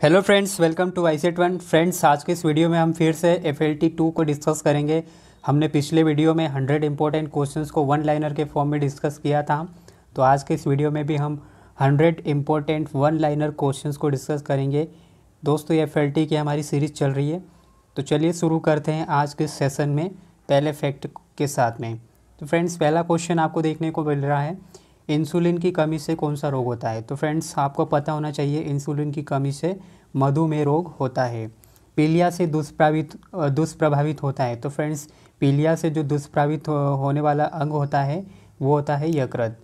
Hello friends, welcome to ICET1। Friends, आज के इस वीडियो में हम फिर से FLT2 को डिस्कस करेंगे। हमने पिछले वीडियो में 100 इंपॉर्टेंट क्वेश्चंस को वन लाइनर के फॉर्म में डिस्कस किया था। तो आज के इस वीडियो में भी हम 100 इंपॉर्टेंट वन लाइनर क्वेश्चंस को डिस्कस करेंगे। दोस्तों, ये FLT की हमारी सीरीज़ चल रही है। तो चलिए शुरू करते हैं आज के सेशन में पहले फैक्ट के साथ में। तो फ्रेंड्स, पहला क्वेश्चन आपको देखने को मिल रहा है, इंसुलिन की कमी से कौन सा रोग होता है। तो फ्रेंड्स, आपको पता होना चाहिए इंसुलिन की कमी से मधुमेह रोग होता है। पीलिया से दुष्प्रभावित होता है। तो फ्रेंड्स, पीलिया से जो दुष्प्रभावित होने वाला अंग होता है वो होता है यकृत।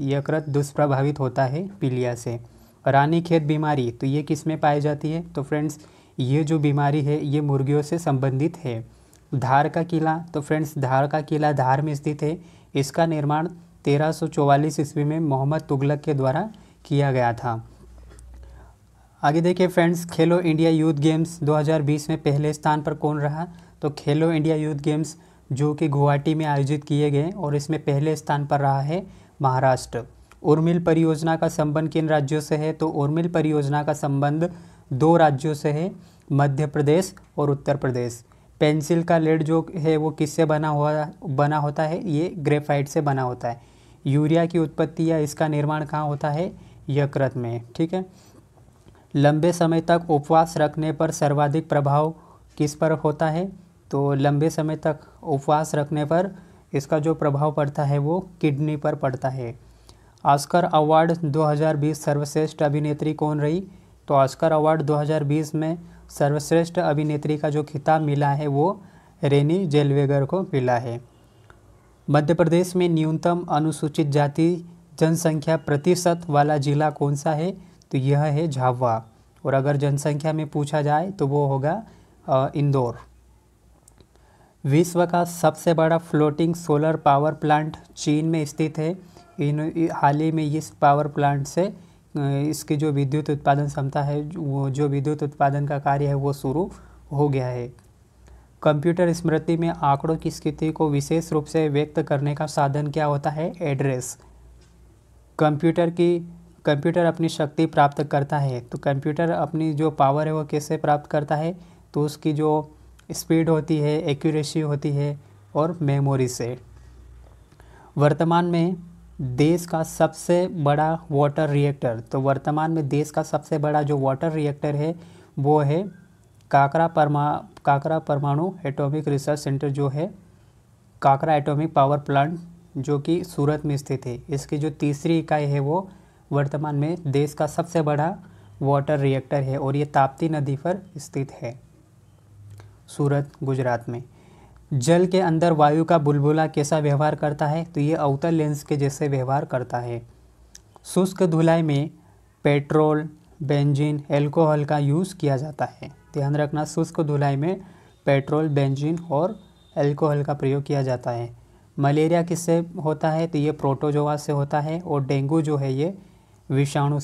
यकृत दुष्प्रभावित होता है पीलिया से। रानीखेत बीमारी, तो ये किस में पाई जाती है। तो फ्रेंड्स, ये जो बीमारी है ये मुर्गियों से संबंधित है। धार का किला, तो फ्रेंड्स धार का किला धार में स्थित है। इसका निर्माण 1344 ईस्वी में मोहम्मद तुगलक के द्वारा किया गया था। आगे देखिए फ्रेंड्स, खेलो इंडिया यूथ गेम्स 2020 में पहले स्थान पर कौन रहा। तो खेलो इंडिया यूथ गेम्स जो कि गुवाहाटी में आयोजित किए गए और इसमें पहले स्थान पर रहा है महाराष्ट्र। उर्मिल परियोजना का संबंध किन राज्यों से है। तो उर्मिल परियोजना का संबंध 2 राज्यों से है, मध्य प्रदेश और उत्तर प्रदेश। पेंसिल का लेड जो है वो किससे बना होता है, ये ग्रेफाइट से बना होता है। यूरिया की उत्पत्ति या इसका निर्माण कहाँ होता है, यकृत में। ठीक है। लंबे समय तक उपवास रखने पर सर्वाधिक प्रभाव किस पर होता है। तो लंबे समय तक उपवास रखने पर इसका जो प्रभाव पड़ता है वो किडनी पर पड़ता है। ऑस्कर अवार्ड 2020 सर्वश्रेष्ठ अभिनेत्री कौन रही। तो ऑस्कर अवार्ड 2020 में सर्वश्रेष्ठ अभिनेत्री का जो खिताब मिला है वो रेनी जेल्वेगर को मिला है। मध्य प्रदेश में न्यूनतम अनुसूचित जाति जनसंख्या प्रतिशत वाला जिला कौन सा है। तो यह है झाबुआ। और अगर जनसंख्या में पूछा जाए तो वो होगा इंदौर। विश्व का सबसे बड़ा फ्लोटिंग सोलर पावर प्लांट चीन में स्थित है। हाल ही में इस पावर प्लांट से इसकी जो विद्युत उत्पादन क्षमता है, वो जो विद्युत उत्पादन का कार्य है वो शुरू हो गया है। कंप्यूटर स्मृति में आंकड़ों की स्थिति को विशेष रूप से व्यक्त करने का साधन क्या होता है, एड्रेस। कंप्यूटर अपनी शक्ति प्राप्त करता है। तो कंप्यूटर अपनी जो पावर है वो कैसे प्राप्त करता है, तो उसकी जो स्पीड होती है, एक्यूरेसी होती है और मेमोरी से। वर्तमान में देश का सबसे बड़ा वाटर रिएक्टर, तो वर्तमान में देश का सबसे बड़ा जो वाटर रिएक्टर है वो है काकरा परमाणु एटॉमिक रिसर्च सेंटर, जो है काकरा एटॉमिक पावर प्लांट, जो कि सूरत में स्थित है। इसकी जो तीसरी इकाई है वो वर्तमान में देश का सबसे बड़ा वाटर रिएक्टर है और ये ताप्ती नदी पर स्थित है, सूरत, गुजरात में। जल के अंदर वायु का बुलबुला कैसा व्यवहार करता है। तो ये अवतल लेंस के जैसे व्यवहार करता है। शुष्क धुलाई में पेट्रोल, बेंजीन, एल्कोहल का यूज़ किया जाता है। ध्यान रखना, शुष्क धुलाई में पेट्रोल, बेंजीन और एल्कोहल का प्रयोग किया जाता है। मलेरिया किससे होता है। तो ये प्रोटोजोआ से होता है और डेंगू जो है ये विषाणु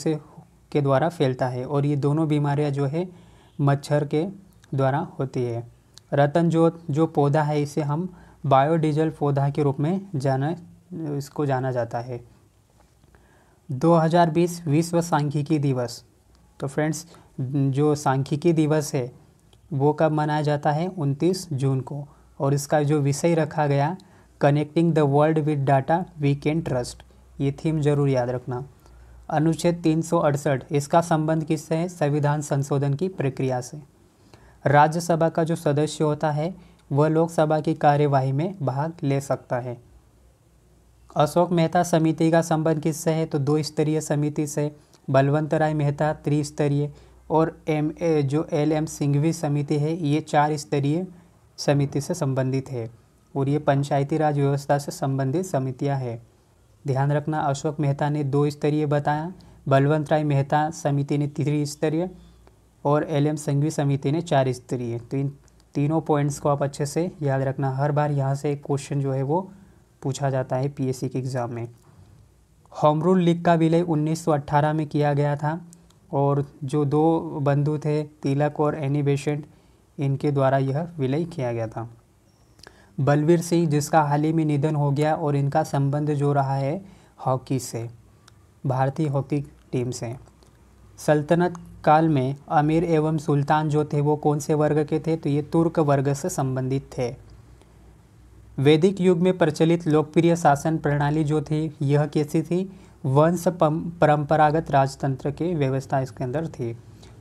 के द्वारा फैलता है। और ये दोनों बीमारियां जो है मच्छर के द्वारा होती है। रतन जोत जो पौधा है इसे हम बायोडीजल पौधा के रूप में जाना जाता है। 2020 विश्व सांख्यिकी दिवस। तो फ्रेंड्स, जो सांख्यिकी दिवस है वो कब मनाया जाता है, 29 जून को। और इसका जो विषय रखा गया, connecting the world with data we can trust. ये थीम जरूर याद रखना। अनुच्छेद 368 इसका संबंध किससे है, संविधान संशोधन की प्रक्रिया से। राज्यसभा का जो सदस्य होता है वह लोकसभा की कार्यवाही में भाग ले सकता है। अशोक मेहता समिति का संबंध किससे है। तो 2 स्तरीय समिति से। बलवंत राय मेहता त्रिस्तरीय और जो LM सिंघवी समिति है ये 4 स्तरीय समिति से संबंधित है और ये पंचायती राज व्यवस्था से संबंधित समितियां हैं। ध्यान रखना, अशोक मेहता ने 2 स्तरीय बताया, बलवंत राय मेहता समिति ने 3 स्तरीय और LM सिंघवी समिति ने 4 स्तरीय। तो इन तीनों पॉइंट्स को आप अच्छे से याद रखना। हर बार यहाँ से एक क्वेश्चन जो है वो पूछा जाता है PSC के एग्ज़ाम में। होम रूल लीग का विलय 1918 में किया गया था और जो 2 बंधु थे, तिलक और एनी बेसेंट, इनके द्वारा यह विलय किया गया था। बलवीर सिंह जिसका हाल ही में निधन हो गया और इनका संबंध जो रहा है हॉकी से, भारतीय हॉकी टीम से। सल्तनत काल में अमीर एवं सुल्तान जो थे वो कौन से वर्ग के थे, तो ये तुर्क वर्ग से संबंधित थे। वैदिक युग में प्रचलित लोकप्रिय शासन प्रणाली जो थी यह कैसी थी, वंश परंपरागत राजतंत्र की व्यवस्था इसके अंदर थी।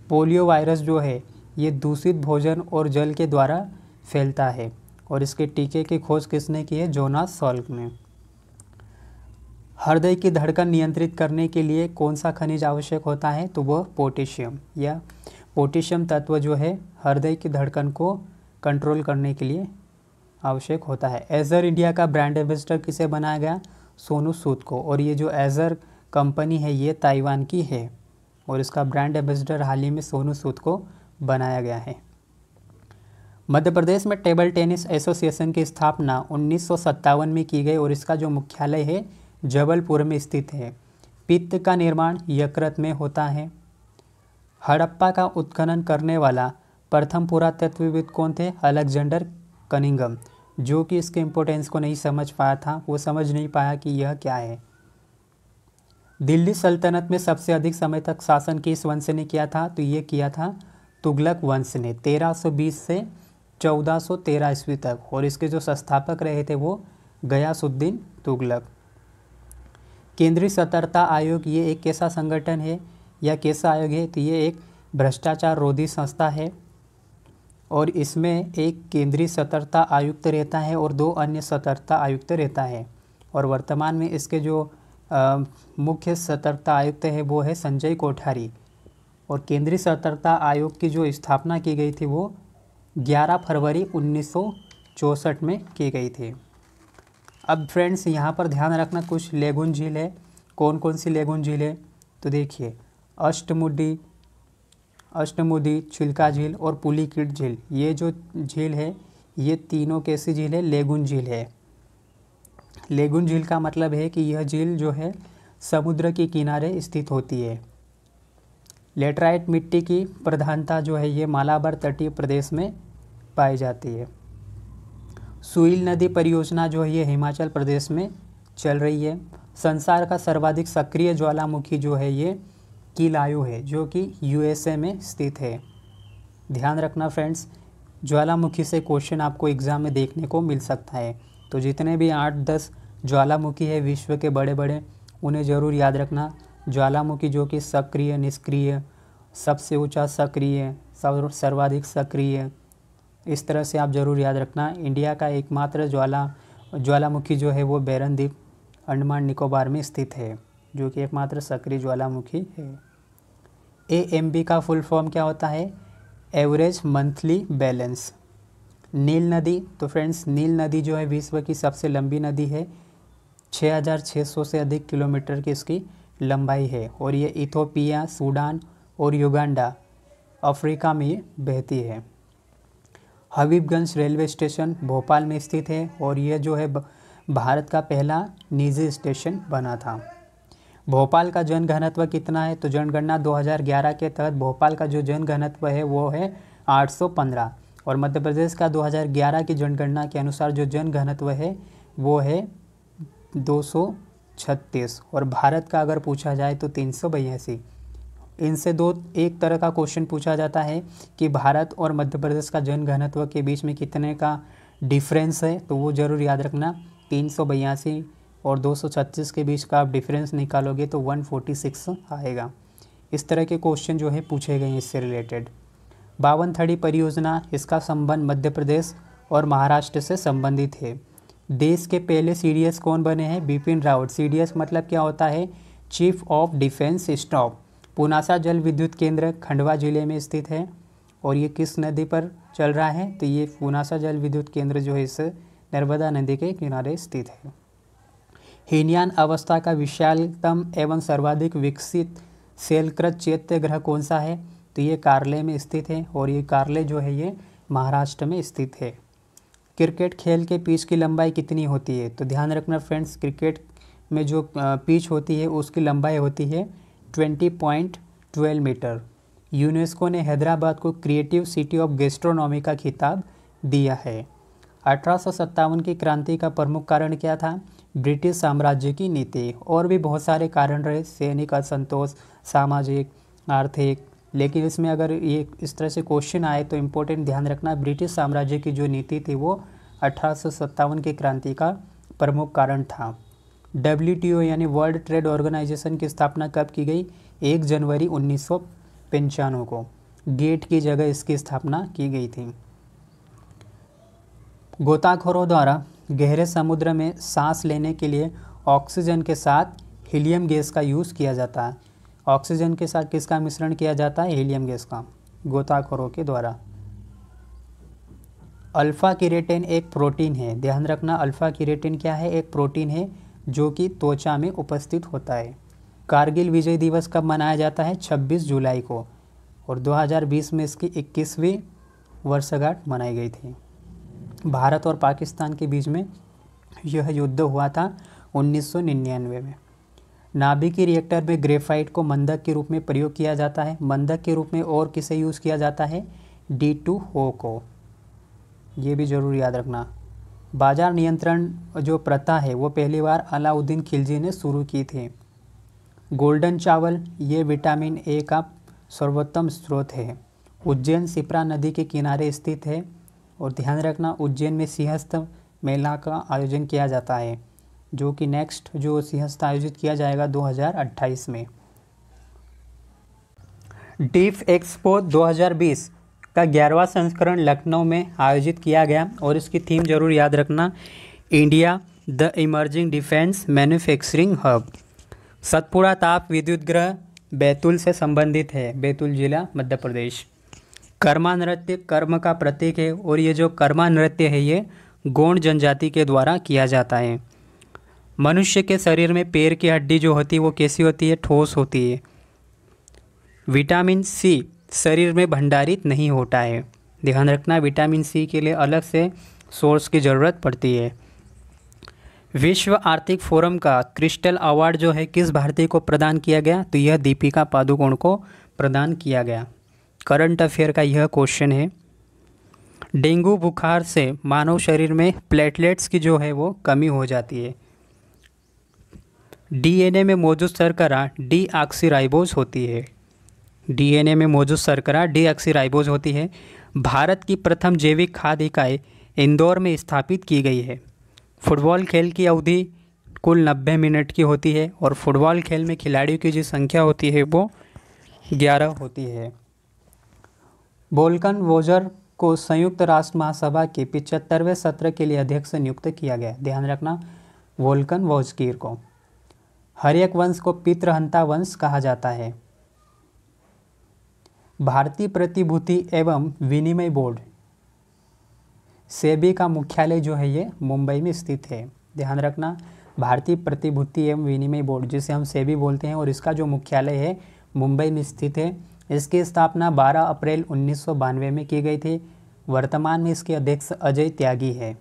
पोलियो वायरस जो है ये दूषित भोजन और जल के द्वारा फैलता है और इसके टीके की खोज किसने की है, जोनास सॉल्क ने। हृदय की धड़कन नियंत्रित करने के लिए कौन सा खनिज आवश्यक होता है, तो वह पोटेशियम या पोटेशियम तत्व जो है हृदय की धड़कन को कंट्रोल करने के लिए आवश्यक होता है। एजर इंडिया का ब्रांड एम्बेसडर किसे बनाया गया, सोनू सूद को। और ये जो एजर कंपनी है ये ताइवान की है और इसका ब्रांड एम्बेसडर हाल ही में सोनू सूद को बनाया गया है। मध्य प्रदेश में टेबल टेनिस एसोसिएशन की स्थापना 1957 में की गई और इसका जो मुख्यालय है जबलपुर में स्थित है। पित्त का निर्माण यकृत में होता है। हड़प्पा का उत्खनन करने वाला प्रथम पुरातत्वविद कौन थे, अलेक्जेंडर कनिंघम, जो कि इसके इम्पोर्टेंस को नहीं समझ पाया था, वो समझ नहीं पाया कि यह क्या है। दिल्ली सल्तनत में सबसे अधिक समय तक शासन किस वंश ने किया था, तो ये किया था तुगलक वंश ने 1320 से 1413 ईस्वी तक, और इसके जो संस्थापक रहे थे वो गयासुद्दीन तुगलक। केंद्रीय सतर्कता आयोग ये एक कैसा संगठन है या कैसा आयोग है, तो ये एक भ्रष्टाचार रोधी संस्था है और इसमें एक केंद्रीय सतर्कता आयुक्त रहता है और 2 अन्य सतर्कता आयुक्त रहता है। और वर्तमान में इसके जो मुख्य सतर्कता आयुक्त है वो है संजय कोठारी। और केंद्रीय सतर्कता आयोग की जो स्थापना की गई थी वो 11 फरवरी 1964 में की गई थी। अब फ्रेंड्स यहाँ पर ध्यान रखना, कुछ लेगुन झील है। कौन कौन सी लेगुन झील है, तो देखिए अष्टमुदी, चिल्का झील और पुलिकिट झील, ये जो झील है ये तीनों कैसी झील है, लेगुन झील है। लेगुन झील का मतलब है कि यह झील जो है समुद्र के किनारे स्थित होती है। लेटराइट मिट्टी की प्रधानता जो है ये मालाबार तटीय प्रदेश में पाई जाती है। सुइल नदी परियोजना जो है ये हिमाचल प्रदेश में चल रही है। संसार का सर्वाधिक सक्रिय ज्वालामुखी जो है ये किलायू है, जो कि यूएसए में स्थित है। ध्यान रखना फ्रेंड्स, ज्वालामुखी से क्वेश्चन आपको एग्ज़ाम में देखने को मिल सकता है। तो जितने भी 8-10 ज्वालामुखी है विश्व के बड़े बड़े, उन्हें ज़रूर याद रखना। ज्वालामुखी जो कि सक्रिय, निष्क्रिय, सबसे ऊंचा सक्रिय, सर्वाधिक सक्रिय, इस तरह से आप ज़रूर याद रखना। इंडिया का एकमात्र ज्वालामुखी जो है वो बैरन द्वीप अंडमान निकोबार में स्थित है, जो कि एकमात्र सक्रिय ज्वालामुखी है। AMB का फुल फॉर्म क्या होता है, एवरेज मंथली बैलेंस। नील नदी, तो फ्रेंड्स नील नदी जो है विश्व की सबसे लंबी नदी है, 6600 से अधिक किलोमीटर की इसकी लंबाई है और ये इथोपिया, सूडान और युगांडा, अफ्रीका में ये बहती है। हबीबगंज रेलवे स्टेशन भोपाल में स्थित है और यह जो है भारत का पहला निजी स्टेशन बना था। भोपाल का जनघनत्व कितना है, तो जनगणना 2011 के तहत भोपाल का जो जनघनत्व है वो है 815 और मध्य प्रदेश का 2011 की जनगणना के अनुसार जो जनघनत्व है वो है 236 और भारत का अगर पूछा जाए तो 382। इनसे एक तरह का क्वेश्चन पूछा जाता है कि भारत और मध्य प्रदेश का जनघनत्व के बीच में कितने का डिफरेंस है, तो वो ज़रूर याद रखना। 382 और 236 के बीच का आप डिफरेंस निकालोगे तो 146 आएगा। इस तरह के क्वेश्चन जो है पूछे गए हैं इससे रिलेटेड। 52 परियोजना, इसका संबंध मध्य प्रदेश और महाराष्ट्र से संबंधित है। देश के पहले CDS कौन बने हैं, बिपिन रावत। CDS मतलब क्या होता है, chief of defence staff. Punasa जल विद्युत केंद्र खंडवा जिले में स्थित है और ये किस नदी पर चल रहा है, तो ये पुनासा जल विद्युत केंद्र जो है इस नर्मदा नदी के किनारे स्थित है। हीनयान अवस्था का विशालतम एवं सर्वाधिक विकसित शैलकृत चैत्य ग्रह कौन सा है, तो ये कार्ले में स्थित है और ये कार्ले जो है ये महाराष्ट्र में स्थित है। क्रिकेट खेल के पिच की लंबाई कितनी होती है, तो ध्यान रखना फ्रेंड्स, क्रिकेट में जो पिच होती है उसकी लंबाई होती है 20.12 मीटर। यूनेस्को ने हैदराबाद को क्रिएटिव सिटी ऑफ गैस्ट्रोनॉमी का खिताब दिया है। 1857 की क्रांति का प्रमुख कारण क्या था, ब्रिटिश साम्राज्य की नीति। और भी बहुत सारे कारण रहे, सैनिक असंतोष, सामाजिक, आर्थिक, लेकिन इसमें अगर ये इस तरह से क्वेश्चन आए तो इम्पोर्टेंट ध्यान रखना, ब्रिटिश साम्राज्य की जो नीति थी वो 1857 की क्रांति का प्रमुख कारण था। WTO यानी वर्ल्ड ट्रेड ऑर्गेनाइजेशन की स्थापना कब की गई? 1 जनवरी 1995 को गेट की जगह इसकी स्थापना की गई थी। गोताखोरों द्वारा गहरे समुद्र में सांस लेने के लिए ऑक्सीजन के साथ हीलियम गैस का यूज़ किया जाता है। ऑक्सीजन के साथ किसका मिश्रण किया जाता है? हीलियम गैस का, गोताखोरों के द्वारा। अल्फ़ा केराटिन एक प्रोटीन है, ध्यान रखना अल्फ़ा केराटिन क्या है? एक प्रोटीन है जो कि त्वचा में उपस्थित होता है। कारगिल विजय दिवस कब मनाया जाता है? 26 जुलाई को, और 2020 में इसकी 21वीं वर्षगांठ मनाई गई थी। भारत और पाकिस्तान के बीच में यह युद्ध हुआ था 1999 में। नाभिकीय रिएक्टर में ग्रेफाइट को मंदक के रूप में प्रयोग किया जाता है। मंदक के रूप में और किसे यूज़ किया जाता है? D2O को, ये भी ज़रूर याद रखना। बाजार नियंत्रण जो प्रथा है वो पहली बार अलाउद्दीन खिलजी ने शुरू की थी। गोल्डन चावल ये विटामिन ए का सर्वोत्तम स्रोत है। उज्जैन शिप्रा नदी के किनारे स्थित है, और ध्यान रखना उज्जैन में सिंहस्थ मेला का आयोजन किया जाता है, जो कि नेक्स्ट जो सिंहस्थ आयोजित किया जाएगा 2028 में। डीफ एक्सपो 2020 का 11वां संस्करण लखनऊ में आयोजित किया गया, और इसकी थीम जरूर याद रखना, India the emerging defence manufacturing hub. Satpura ताप विद्युत गृह बैतूल से संबंधित है, बैतूल जिला मध्य प्रदेश। कर्मा नृत्य कर्म का प्रतीक है, और ये जो कर्मा नृत्य है ये गोंड जनजाति के द्वारा किया जाता है। मनुष्य के शरीर में पैर की हड्डी जो होती है वो कैसी होती है? ठोस होती है। विटामिन सी शरीर में भंडारित नहीं होता है, ध्यान रखना विटामिन सी के लिए अलग से सोर्स की ज़रूरत पड़ती है। विश्व आर्थिक फोरम का क्रिस्टल अवार्ड जो है किस भारतीय को प्रदान किया गया? तो यह दीपिका पादुकोण को प्रदान किया गया। करंट अफेयर का यह क्वेश्चन है। डेंगू बुखार से मानव शरीर में प्लेटलेट्स की जो है वो कमी हो जाती है। डीएनए में मौजूद शर्करा डीऑक्सीराइबोज होती है। डीएनए में मौजूद शर्करा डीऑक्सीराइबोज होती है। भारत की प्रथम जैविक खाद्य इकाई इंदौर में स्थापित की गई है। फुटबॉल खेल की अवधि कुल 90 मिनट की होती है, और फुटबॉल खेल में खिलाड़ियों की जो संख्या होती है वो 11 होती है। वोल्कन वोजर को संयुक्त राष्ट्र महासभा के 75वें सत्र के लिए अध्यक्ष नियुक्त किया गया, ध्यान रखना वोल्कन वोजकीर को। हर्यक वंश को पितृहंता वंश कहा जाता है। भारतीय प्रतिभूति एवं विनिमय बोर्ड सेबी का मुख्यालय जो है ये मुंबई में स्थित है, ध्यान रखना भारतीय प्रतिभूति एवं विनिमय बोर्ड जिसे हम सेबी बोलते हैं, और इसका जो मुख्यालय है मुंबई में स्थित है। इसकी स्थापना 12 अप्रैल 1992 में की गई थी। वर्तमान में इसके अध्यक्ष अजय त्यागी है।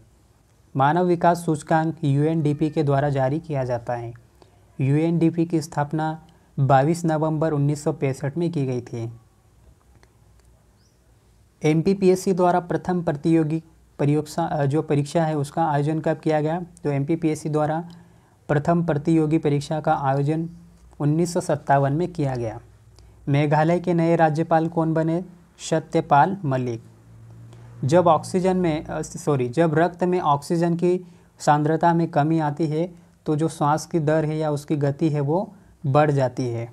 मानव विकास सूचकांक UNDP के द्वारा जारी किया जाता है। UNDP की स्थापना 22 नवंबर 1965 में की गई थी। MPPSC द्वारा प्रथम प्रतियोगी परीक्षा है उसका आयोजन कब किया गया? तो MPPSC द्वारा प्रथम प्रतियोगी परीक्षा का आयोजन 1957 में किया गया। मेघालय के नए राज्यपाल कौन बने? सत्यपाल मलिक। जब रक्त में ऑक्सीजन की सांद्रता में कमी आती है तो जो श्वास की दर है या उसकी गति है वो बढ़ जाती है।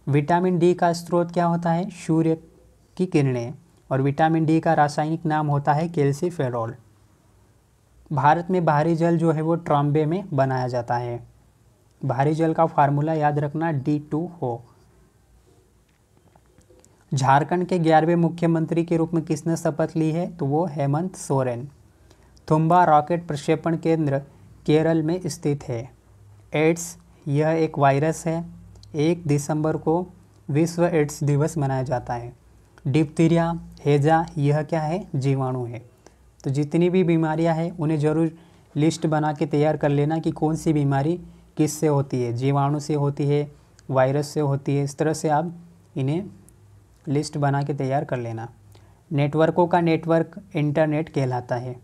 विटामिन डी का स्रोत क्या होता है? सूर्य की किरणें, और विटामिन डी का रासायनिक नाम होता है कैल्सीफेरॉल। भारत में भारी जल जो है वो ट्रॉम्बे में बनाया जाता है। भारी जल का फार्मूला याद रखना D2O। झारखंड के 11वें मुख्यमंत्री के रूप में किसने शपथ ली है? तो वो हेमंत सोरेन। तुम्बा रॉकेट प्रक्षेपण केंद्र केरल में स्थित है। एड्स यह एक वायरस है। 1 दिसंबर को विश्व एड्स दिवस मनाया जाता है। डिप्थीरिया हैजा यह क्या है? जीवाणु है। तो जितनी भी बीमारियां हैं उन्हें ज़रूर लिस्ट बना के तैयार कर लेना कि कौन सी बीमारी किससे होती है, जीवाणु से होती है, वायरस से होती है। इस तरह से आप इन्हें लिस्ट बना के तैयार कर लेना। नेटवर्कों का नेटवर्क इंटरनेट कहलाता है।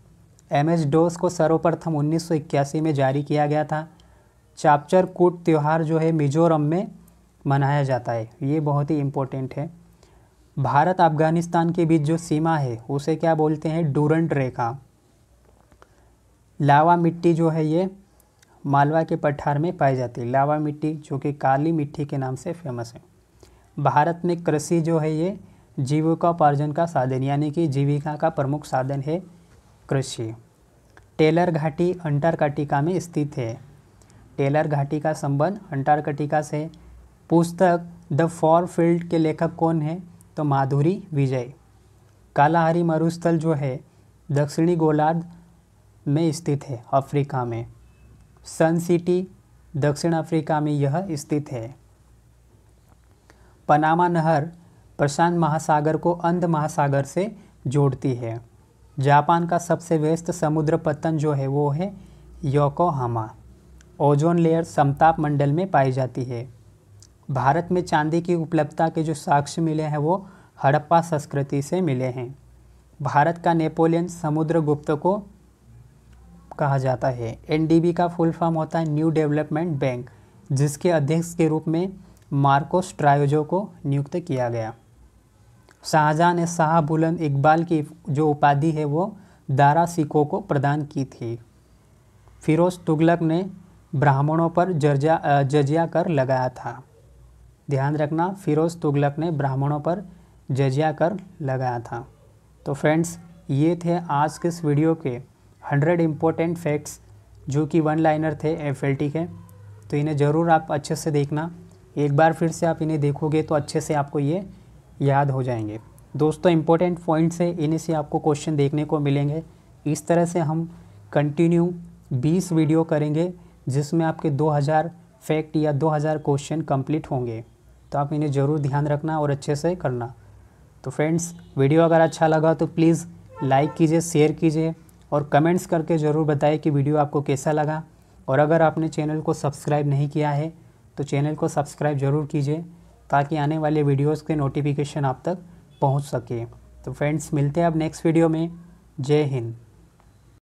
MS-DOS को सर्वप्रथम 1981 में जारी किया गया था। चापचर कूट त्यौहार जो है मिजोरम में मनाया जाता है? ये बहुत ही इम्पोर्टेंट है। भारत अफगानिस्तान के बीच जो सीमा है उसे क्या बोलते हैं? डूरंट रेखा। लावा मिट्टी जो है ये मालवा के पठार में पाई जाती है, लावा मिट्टी जो कि काली मिट्टी के नाम से फेमस है। भारत में कृषि जो है ये जीविकोपार्जन का साधन यानी कि जीविका का प्रमुख साधन है कृषि। टेलर घाटी अंटार्कटिका में स्थित है। टेलर घाटी का संबंध अंटार्कटिका से। पुस्तक द फॉर फील्ड के लेखक कौन है? तो माधुरी विजय। कालाहारी मरुस्थल जो है दक्षिणी गोलार्ध में स्थित है, अफ्रीका में। सन सिटी दक्षिण अफ्रीका में यह स्थित है। पनामा नहर प्रशांत महासागर को अंध महासागर से जोड़ती है। जापान का सबसे व्यस्त समुद्र पत्तन जो है वो है योकोहामा। ओजोन लेयर समताप मंडल में पाई जाती है। भारत में चांदी की उपलब्धता के जो साक्ष्य मिले हैं वो हड़प्पा संस्कृति से मिले हैं। भारत का नेपोलियन समुद्रगुप्त को कहा जाता है। एनडीबी का फुल फॉर्म होता है न्यू डेवलपमेंट बैंक, जिसके अध्यक्ष के रूप में मार्कोस ट्रायोजो को नियुक्त किया गया। शाहजहां ने शाह बुलंद इकबाल की जो उपाधि है वो दारा सिकों को प्रदान की थी। फिरोज तुगलक ने ब्राह्मणों पर जजिया कर लगाया था। ध्यान रखना, फिरोज तुगलक ने ब्राह्मणों पर जजिया कर लगाया था। तो फ्रेंड्स, ये थे आज के इस वीडियो के 100 इम्पोर्टेंट फैक्ट्स जो कि वन लाइनर थे एफएलटी के। तो इन्हें ज़रूर आप अच्छे से देखना। एक बार फिर से आप इन्हें देखोगे तो अच्छे से आपको ये याद हो जाएंगे। दोस्तों, इम्पोर्टेंट पॉइंट्स है, इन्हीं से आपको क्वेश्चन देखने को मिलेंगे। इस तरह से हम कंटिन्यू 20 वीडियो करेंगे जिसमें आपके 2000 फैक्ट या 2000 क्वेश्चन कंप्लीट होंगे। तो आप इन्हें ज़रूर ध्यान रखना और अच्छे से करना। तो फ्रेंड्स, वीडियो अगर अच्छा लगा तो प्लीज़ लाइक कीजिए, शेयर कीजिए और कमेंट्स करके ज़रूर बताएं कि वीडियो आपको कैसा लगा। और अगर आपने चैनल को सब्सक्राइब नहीं किया है तो चैनल को सब्सक्राइब ज़रूर कीजिए ताकि आने वाले वीडियोस के नोटिफिकेशन आप तक पहुंच सके। तो फ्रेंड्स, मिलते हैं अब नेक्स्ट वीडियो में। जय हिंद।